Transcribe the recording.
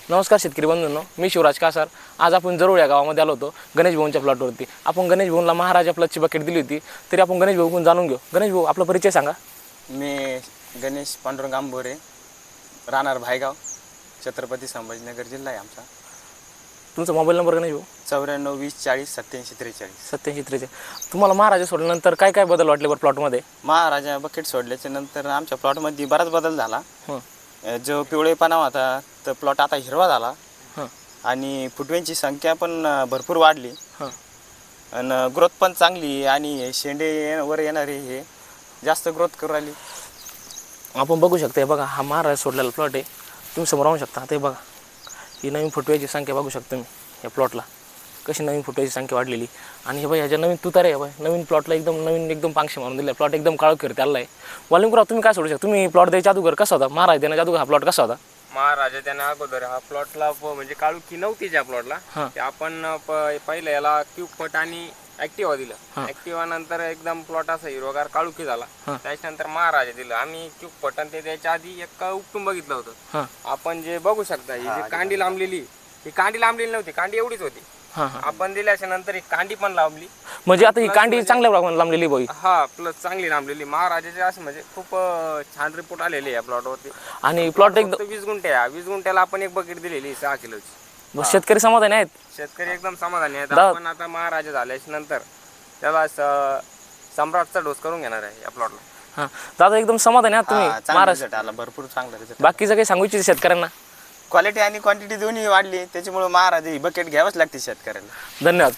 नमस्कार शेतकरी बंधूंनो, मी शिवराज कासार। आज आपण जरूर या गावामध्ये आलो होतो गणेश भाऊंच्या प्लॉटवरती। आपण गणेश भाऊंना महाराजा प्लसची बकेट दिली होती, तरी आपण गणेश भाऊकडून जाणून घेऊ। गणेश भाऊ, आपला परिचय सांगा। मी गणेश पांडुरंग आंबोरे, राहणार भायगाव, छत्रपती संभाजीनगर जिल्हा आहे आमचा। तुमचा मोबाईल नंबर गणेश भाऊ? 94 20 40 87 43 87 43। तुम्हाला महाराजा सोडल्यानंतर काय काय बदल वाटले बरं प्लॉटमध्ये? महाराजा बकेट सोडल्याच्या नंतर आमच्या प्लॉटमध्ये बराच बदल झाला। जो पिवळेपणा होता तर प्लॉट आता हिरवा झाला आणि फुटव्यांची संख्या पण भरपूर वाढली आणि ग्रोथ पण चांगली आणि शेंडे वर येणारे हे जास्त ग्रोथ करू राहिली। आपण बघू शकता, बघा हा महाराजा सोडलेला प्लॉट आहे, तुम्ही समोर राहू शकता। आता बघा ही नवीन फुटव्याची संख्या बघू शकता तुम्ही या प्लॉटला, कशी नवीन फुटव्याची संख्या वाढलेली। आणि हे बघा ह्याच्या नवीन तुतारे आहे, नवीन प्लॉटला एकदम पांगशे मारून दिले, प्लॉट एकदम काळोखीर त्याला आहे। वालिंगराव, तुम्ही काय सोडू शकता? तुम्ही प्लॉट द्यायच्या अगोदर कसा होता? महाराज देण्याच्या अगोदर हा प्लॉट कसा होता? महाराजा त्यांना अगोदर हा प्लॉटला म्हणजे काळुकी नव्हती ज्या प्लॉटला, ते आपण पहिलं याला क्यूब पट आणि ऍक्टिव्हा दिलं। ऍक्टिव्हा नंतर एकदम प्लॉट असा हिरवागार काळुकी झाला। त्याच्यानंतर महाराजा दिलं। आम्ही क्यूब पट आणि ते त्याच्या आधी एक उपटून बघितलं होतं आपण, जे बघू शकता ही जी कांडी लांबलेली, ही कांडी लांबलेली नव्हती, कांडी एवढीच होती। आपण दिल्याच्या नंतर ही कांडी पण लांबली, म्हणजे आता ही कांडी चांगल्या प्रमाणात लांबलेली बाई। प्लस चांगली लांबलेली। महाराजाचे असे म्हणजे खूप छान रिपोर्ट आलेले या प्लॉटवरती। आणि प्लॉट एकदम 20 गुंठे आहे, 20 गुंठ्याला आपण एक बकेट दिलेली 6 किलोची। शेतकरी समाधानी आहेत? शेतकरी एकदम समाधानी आहेत। आपण आता महाराजा झाल्याच्या नंतर त्याला सम्राटचा डोस करून घेणार आहे या प्लॉटला। दादा एकदम समाधानी आहात तुम्ही? महाराष्ट्र आला भरपूर चांगला रिझल्ट। बाकीचं काही सांगू इच्छिते शेतकऱ्यांना? क्वालिटी आणि क्वांटिटी दोन्ही वाढली, त्याच्यामुळे महाराज ही बकेट घ्यावंच लागते शेतकऱ्याला। धन्यवाद।